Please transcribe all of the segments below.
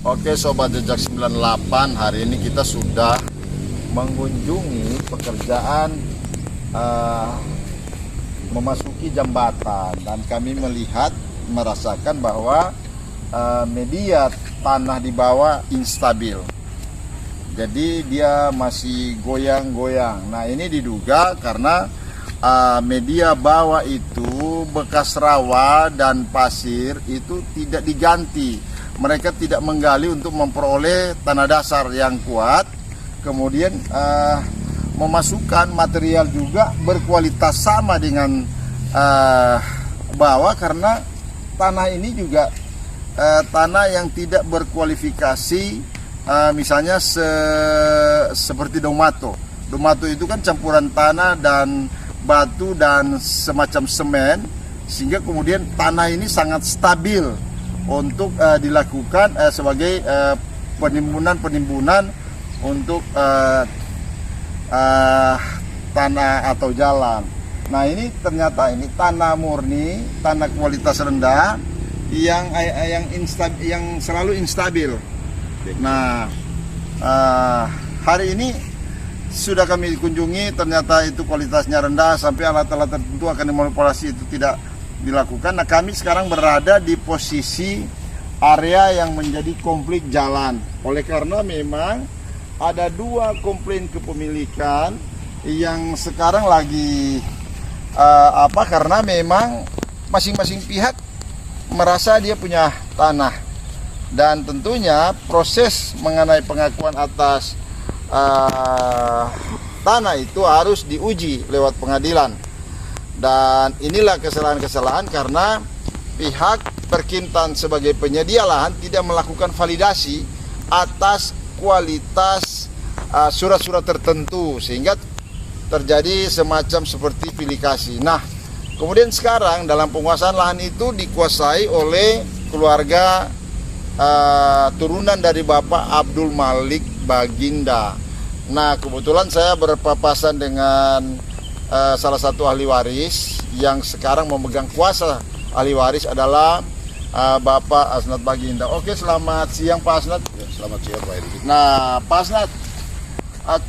Oke Sobat Jejak 98, hari ini kita sudah mengunjungi pekerjaan memasuki jembatan. Dan kami merasakan bahwa media tanah di bawah instabil. Jadi dia masih goyang-goyang. Nah ini diduga karena media bawah itu bekas rawa dan pasir itu tidak diganti. Mereka tidak menggali untuk memperoleh tanah dasar yang kuat, kemudian memasukkan material juga berkualitas sama dengan bawah, karena tanah ini juga tanah yang tidak berkualifikasi, misalnya seperti Domato. Domato itu kan campuran tanah dan batu dan semacam semen, sehingga kemudian tanah ini sangat stabil untuk dilakukan sebagai penimbunan untuk tanah atau jalan. Nah ini ternyata ini tanah murni, tanah kualitas rendah yang selalu instabil. Nah hari ini sudah kami kunjungi, ternyata itu kualitasnya rendah sampai alat-alat tertentu akan dimanipulasi itu tidak dilakukan. Nah kami sekarang berada di posisi area yang menjadi konflik jalan, oleh karena memang ada dua komplain kepemilikan yang sekarang lagi karena memang masing-masing pihak merasa dia punya tanah, dan tentunya proses mengenai pengakuan atas tanah itu harus diuji lewat pengadilan. Dan inilah kesalahan-kesalahan karena pihak Perkintan sebagai penyedia lahan tidak melakukan validasi atas kualitas surat-surat tertentu, sehingga terjadi semacam seperti pilih kasih. Nah, kemudian sekarang dalam penguasaan lahan itu dikuasai oleh keluarga turunan dari Bapak Abdul Malik Baginda. Nah, kebetulan saya berpapasan dengan salah satu ahli waris yang sekarang memegang kuasa ahli waris adalah Bapak Asnat Baginda. Oke, selamat siang Pak Asnat. Ya, selamat siang Pak Edi. Nah Pak Asnat,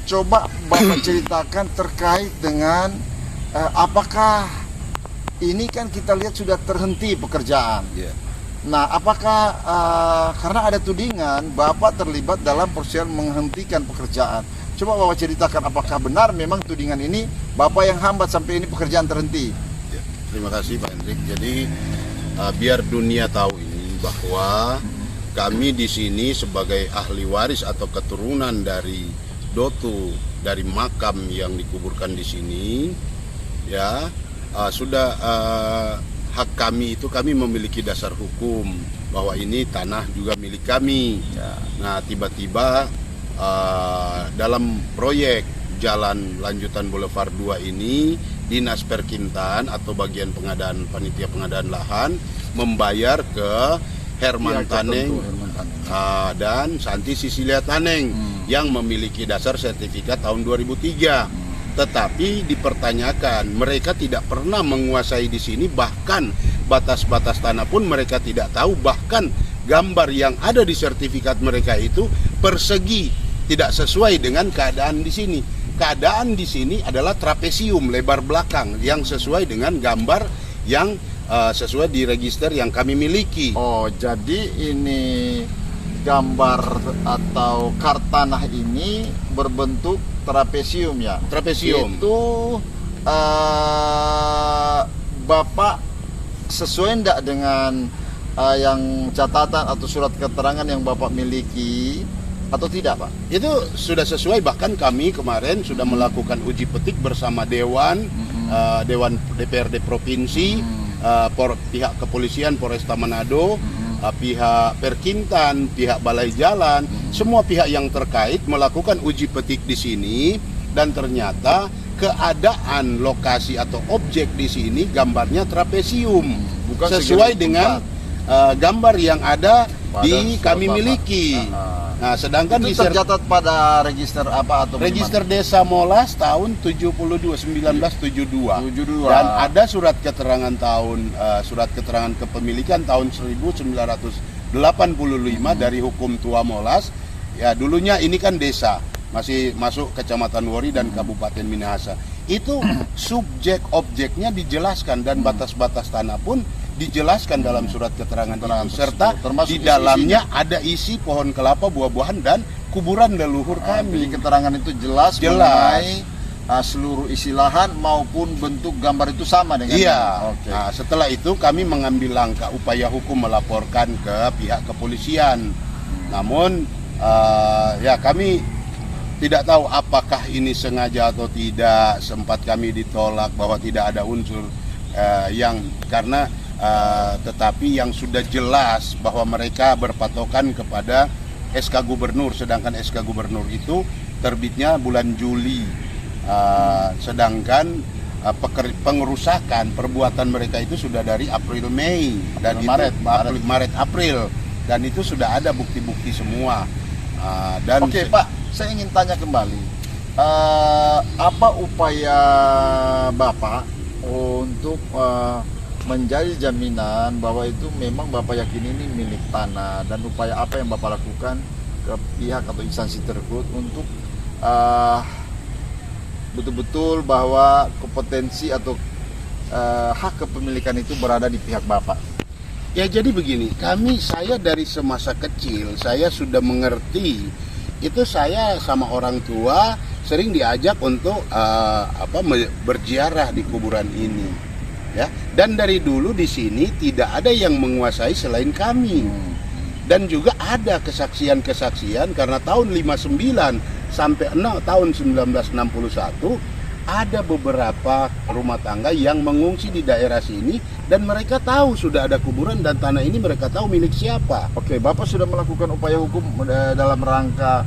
coba Bapak ceritakan terkait dengan apakah ini kan kita lihat sudah terhenti pekerjaan. Ya. Nah apakah karena ada tudingan Bapak terlibat dalam proses menghentikan pekerjaan. Coba Bapak ceritakan apakah benar memang tudingan ini Bapak yang hambat sampai ini pekerjaan terhenti. Ya, terima kasih Pak Hendrik. Jadi biar dunia tahu ini bahwa kami di sini sebagai ahli waris atau keturunan dari Dotu, dari makam yang dikuburkan di sini, ya sudah hak kami itu, kami memiliki dasar hukum bahwa ini tanah juga milik kami. Ya. Nah tiba-tiba dalam proyek Jalan Lanjutan Boulevard 2 ini, Dinas Perkintan atau bagian pengadaan panitia pengadaan lahan membayar ke Herman Taneng dan Santi Sisilia Taneng yang memiliki dasar sertifikat tahun 2003. Tetapi dipertanyakan, mereka tidak pernah menguasai di sini, bahkan batas-batas tanah pun mereka tidak tahu, bahkan gambar yang ada di sertifikat mereka itu persegi, tidak sesuai dengan keadaan di sini. Keadaan di sini adalah trapesium lebar belakang yang sesuai dengan gambar yang sesuai di register yang kami miliki. Oh, jadi ini gambar atau kartanah ini berbentuk trapesium ya? Trapesium. Itu Bapak sesuai enggak dengan yang catatan atau surat keterangan yang Bapak miliki atau tidak Pak? Itu sudah sesuai, bahkan kami kemarin sudah melakukan uji petik bersama Dewan DPRD Provinsi, pihak kepolisian Polresta Manado, pihak Perkintan, pihak Balai Jalan, semua pihak yang terkait melakukan uji petik di sini, dan ternyata keadaan lokasi atau objek di sini gambarnya trapesium, bukan sesuai dengan gambar yang ada di kami Bapak miliki. Nah, sedangkan itu di tercatat pada register apa atau register Desa Molas tahun 1972 dan ada surat keterangan kepemilikan tahun 1959 85 dari hukum Tua Molas. Ya dulunya ini kan desa, masih masuk Kecamatan Wori dan Kabupaten Minahasa. Itu subjek objeknya dijelaskan dan batas-batas tanah pun dijelaskan dalam surat keterangan itu, serta termasuk di dalamnya ada isi pohon kelapa, buah-buahan dan kuburan leluhur Jadi kami. keterangan itu jelas mengenai seluruh isi lahan maupun bentuk gambar itu sama dengan Iya. Oke. Nah, setelah itu kami mengambil langkah upaya hukum melaporkan ke pihak kepolisian. Namun ya kami tidak tahu apakah ini sengaja atau tidak. Sempat kami ditolak bahwa tidak ada unsur yang karena tetapi yang sudah jelas bahwa mereka berpatokan kepada SK Gubernur, sedangkan SK Gubernur itu terbitnya bulan Juli, sedangkan pengerusakan perbuatan mereka itu sudah dari April Mei dan Maret April, dan itu sudah ada bukti-bukti semua. Dan Oke Pak, saya ingin tanya kembali, apa upaya Bapak untuk menjadi jaminan bahwa itu memang Bapak yakin ini milik tanah, dan upaya apa yang Bapak lakukan ke pihak atau instansi tersebut untuk betul-betul bahwa kompetensi atau hak kepemilikan itu berada di pihak Bapak? Ya jadi begini, saya dari semasa kecil saya sudah mengerti itu. Saya sama orang tua sering diajak untuk berziarah di kuburan ini, ya. Dan dari dulu di sini tidak ada yang menguasai selain kami. Dan juga ada kesaksian-kesaksian karena tahun 59 sampai tahun 1961 ada beberapa rumah tangga yang mengungsi di daerah sini dan mereka tahu sudah ada kuburan dan tanah ini mereka tahu milik siapa. Oke, Bapak sudah melakukan upaya hukum dalam rangka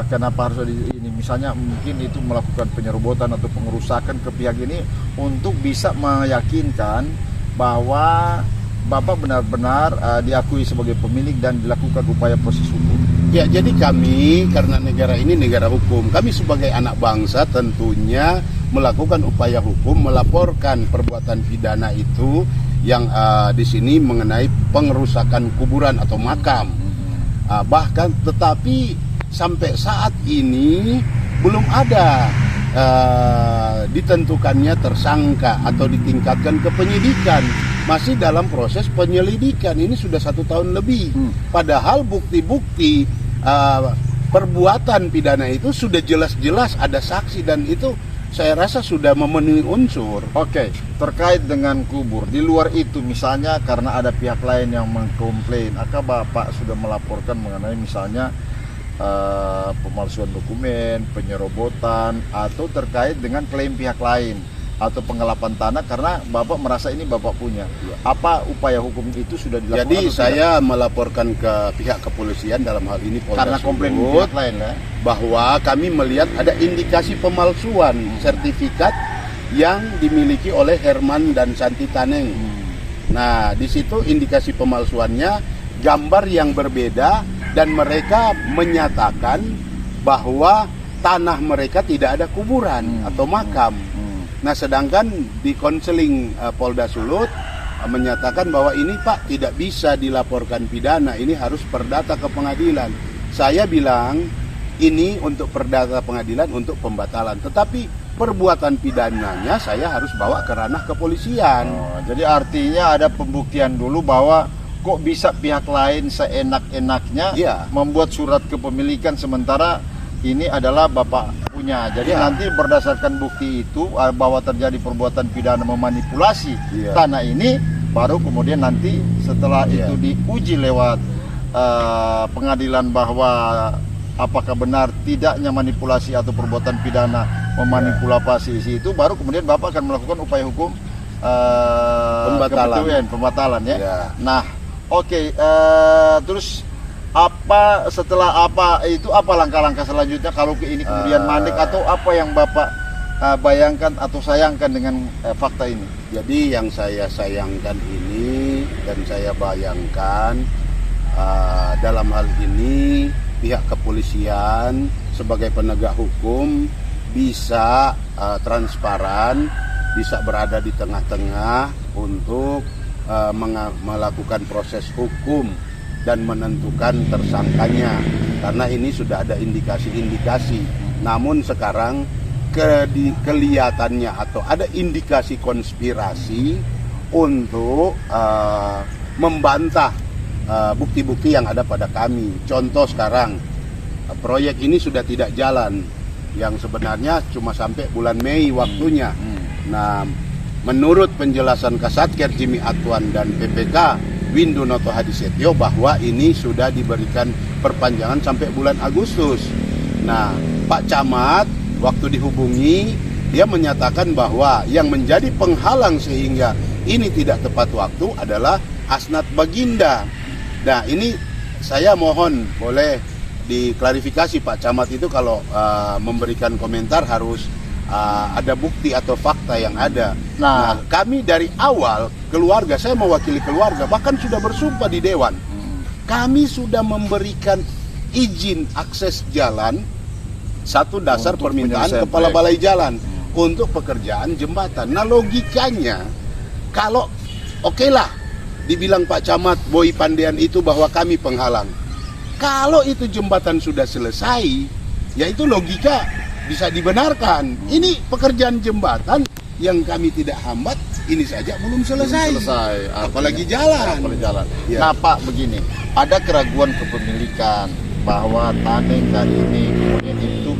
kenapa harus ini, misalnya mungkin itu melakukan penyerobotan atau pengerusakan ke pihak ini untuk bisa meyakinkan bahwa Bapak benar-benar diakui sebagai pemilik dan dilakukan upaya proses hukum. Ya, jadi kami karena negara ini negara hukum, kami sebagai anak bangsa tentunya melakukan upaya hukum, melaporkan perbuatan pidana itu yang di sini mengenai pengerusakan kuburan atau makam. Bahkan tetapi sampai saat ini belum ada ditentukannya tersangka atau ditingkatkan ke penyidikan. Masih dalam proses penyelidikan, ini sudah 1 tahun lebih. Padahal bukti-bukti perbuatan pidana itu sudah jelas-jelas ada saksi dan itu saya rasa sudah memenuhi unsur. Oke, terkait dengan kubur, di luar itu misalnya karena ada pihak lain yang mengkomplain, apakah Bapak sudah melaporkan mengenai misalnya pemalsuan dokumen, penyerobotan, atau terkait dengan klaim pihak lain atau penggelapan tanah karena Bapak merasa ini Bapak punya? Apa upaya hukum itu sudah dilakukan? Jadi saya melaporkan ke pihak kepolisian dalam hal ini Polda karena komplain Sulut, pihak lain ya? bahwa kami melihat ada indikasi pemalsuan sertifikat yang dimiliki oleh Herman dan Santi Taneng. Nah, di situ indikasi pemalsuannya gambar yang berbeda dan mereka menyatakan bahwa tanah mereka tidak ada kuburan atau makam. Nah, sedangkan di konseling Polda Sulut menyatakan bahwa ini Pak tidak bisa dilaporkan pidana, ini harus perdata ke pengadilan. Saya bilang ini untuk perdata pengadilan untuk pembatalan, tetapi perbuatan pidananya saya harus bawa ke ranah kepolisian. Jadi artinya ada pembuktian dulu bahwa kok bisa pihak lain seenak-enaknya membuat surat kepemilikan sementara ini adalah Bapak punya. Jadi nanti berdasarkan bukti itu bahwa terjadi perbuatan pidana memanipulasi tanah ini, baru kemudian nanti setelah itu diuji lewat pengadilan bahwa apakah benar tidaknya manipulasi atau perbuatan pidana memanipulasi isi itu, baru kemudian Bapak akan melakukan upaya hukum pembatalan ya. Nah, oke, terus setelah apa langkah-langkah selanjutnya kalau ini kemudian mandek, atau apa yang Bapak bayangkan atau sayangkan dengan fakta ini? Jadi yang saya sayangkan ini dan saya bayangkan dalam hal ini pihak kepolisian sebagai penegak hukum bisa transparan, bisa berada di tengah-tengah untuk melakukan proses hukum dan menentukan tersangkanya, karena ini sudah ada indikasi-indikasi. Namun sekarang kelihatannya atau ada indikasi konspirasi untuk membantah bukti-bukti yang ada pada kami. Contoh sekarang, proyek ini sudah tidak jalan, yang sebenarnya cuma sampai bulan Mei waktunya. Nah, menurut penjelasan Kasatker Jimmy Atuan dan PPK Windu Noto Hadisetyo bahwa ini sudah diberikan perpanjangan sampai bulan Agustus. Nah, Pak Camat waktu dihubungi, dia menyatakan bahwa yang menjadi penghalang sehingga ini tidak tepat waktu adalah Asnat Baginda. Nah, ini saya mohon boleh diklarifikasi Pak Camat itu kalau memberikan komentar harus ada bukti atau fakta yang ada. Nah, kami dari awal keluarga, saya mewakili keluarga, bahkan sudah bersumpah di Dewan. Kami sudah memberikan izin akses jalan satu dasar untuk permintaan Kepala Balai Jalan untuk pekerjaan jembatan. Nah, logikanya kalau oke lah dibilang Pak Camat Boy Pandean itu bahwa kami penghalang. Kalau itu jembatan sudah selesai, ya itu logika bisa dibenarkan. Ini pekerjaan jembatan yang kami tidak hambat, ini saja belum selesai. Apalagi jalan. Ya. Nah Pak, begini, ada keraguan kepemilikan bahwa Taneng kali ini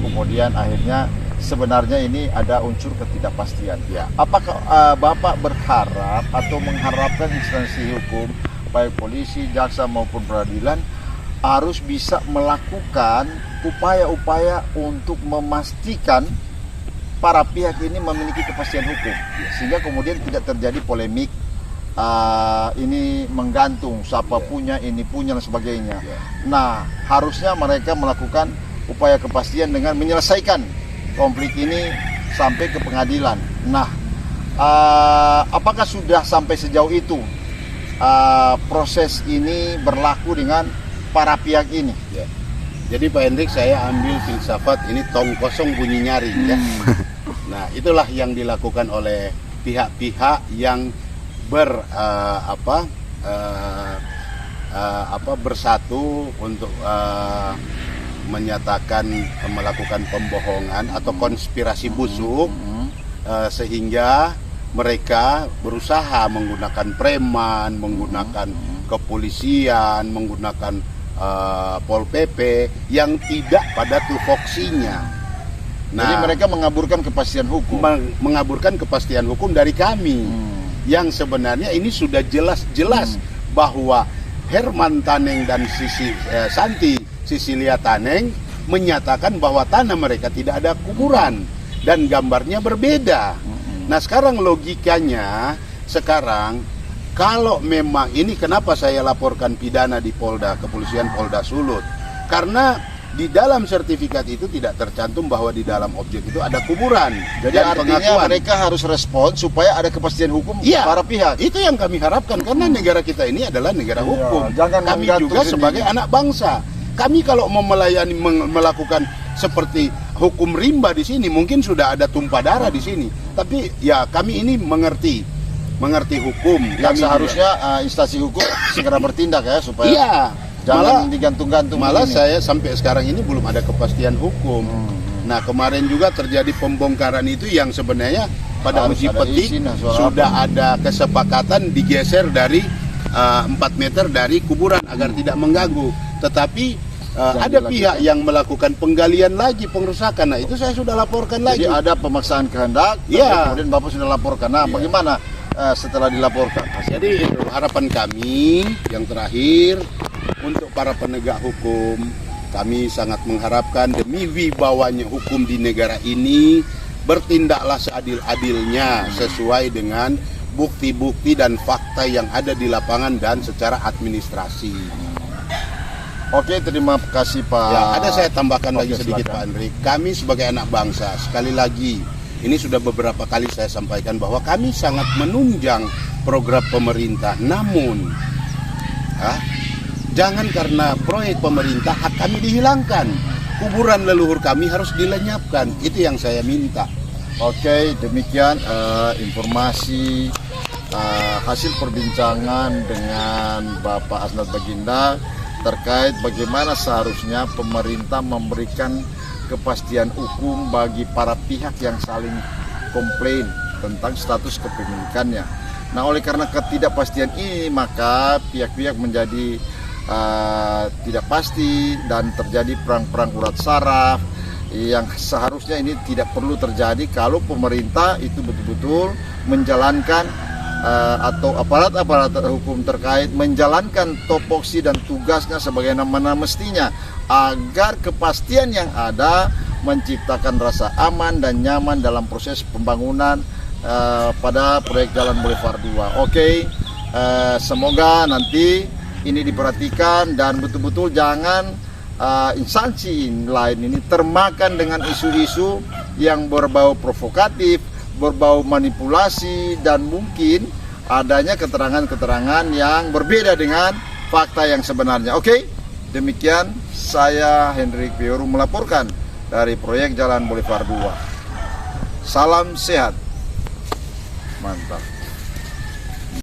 kemudian akhirnya sebenarnya ini ada unsur ketidakpastian. Ya. Apakah Bapak berharap atau mengharapkan instansi hukum, baik polisi, jaksa maupun peradilan, harus bisa melakukan upaya-upaya untuk memastikan para pihak ini memiliki kepastian hukum, sehingga kemudian tidak terjadi polemik, ini menggantung siapa punya, ini punya dan sebagainya. Nah, harusnya mereka melakukan upaya kepastian dengan menyelesaikan konflik ini sampai ke pengadilan. Nah, apakah sudah sampai sejauh itu proses ini berlaku dengan para pihak ini? Ya. Jadi Pak Hendrik, saya ambil filsafat ini tong kosong bunyi nyaring ya. Nah, itulah yang dilakukan oleh pihak-pihak yang bersatu untuk menyatakan melakukan pembohongan atau konspirasi busuk, sehingga mereka berusaha menggunakan preman, menggunakan kepolisian, menggunakan Pol PP yang tidak pada tupoksinya. Nah, jadi mereka mengaburkan kepastian hukum. Mengaburkan kepastian hukum dari kami. Yang sebenarnya ini sudah jelas-jelas bahwa Herman Taneng dan Santi Sisilia Taneng menyatakan bahwa tanah mereka tidak ada kuburan dan gambarnya berbeda. Nah, sekarang logikanya kalau memang ini, kenapa saya laporkan pidana di Polda, Kepolisian Polda Sulut? Karena di dalam sertifikat itu tidak tercantum bahwa di dalam objek itu ada kuburan. Jadi artinya mereka harus respon supaya ada kepastian hukum para pihak. Itu yang kami harapkan, karena negara kita ini adalah negara hukum. Kami juga sebagai anak bangsa. Kami kalau mau melayani, melakukan seperti hukum rimba di sini, mungkin sudah ada tumpah darah di sini. Tapi ya kami ini mengerti hukum. Yang seharusnya instansi hukum segera bertindak ya, supaya jangan digantung-gantung. Malah saya sampai sekarang ini belum ada kepastian hukum. Nah, kemarin juga terjadi pembongkaran itu yang sebenarnya pada uji petik sudah ada kesepakatan digeser dari 4 meter dari kuburan agar tidak mengganggu. Tetapi ada pihak yang melakukan penggalian lagi, pengerusakan. Nah, itu saya sudah laporkan lagi. Jadi ada pemaksaan kehendak, kemudian Bapak sudah laporkan. Nah, bagaimana setelah dilaporkan? Jadi itu harapan kami yang terakhir untuk para penegak hukum. Kami sangat mengharapkan demi wibawanya hukum di negara ini, bertindaklah seadil-adilnya sesuai dengan bukti-bukti dan fakta yang ada di lapangan dan secara administrasi. Oke, terima kasih Pak. Ya, ada saya tambahkan lagi sedikit Pak Andri. Kami sebagai anak bangsa, sekali lagi, ini sudah beberapa kali saya sampaikan bahwa kami sangat menunjang program pemerintah. Namun, jangan karena proyek pemerintah hak kami dihilangkan. Kuburan leluhur kami harus dilenyapkan. Itu yang saya minta. Oke, demikian informasi hasil perbincangan dengan Bapak Asnat Baginda terkait bagaimana seharusnya pemerintah memberikan kepastian hukum bagi para pihak yang saling komplain tentang status kepemilikannya. Nah, oleh karena ketidakpastian ini, maka pihak-pihak menjadi tidak pasti dan terjadi perang-perang urat saraf yang seharusnya ini tidak perlu terjadi kalau pemerintah itu betul-betul menjalankan atau aparat-aparat hukum terkait menjalankan topoksi dan tugasnya sebagaimana mestinya, agar kepastian yang ada menciptakan rasa aman dan nyaman dalam proses pembangunan pada proyek Jalan Boulevard 2. Oke, semoga nanti ini diperhatikan dan betul-betul jangan instansi lain ini termakan dengan isu-isu yang berbau provokatif, berbau manipulasi, dan mungkin adanya keterangan-keterangan yang berbeda dengan fakta yang sebenarnya. Oke, demikian saya Hendrik Pioru melaporkan dari proyek Jalan Boulevard 2. Salam sehat. Mantap.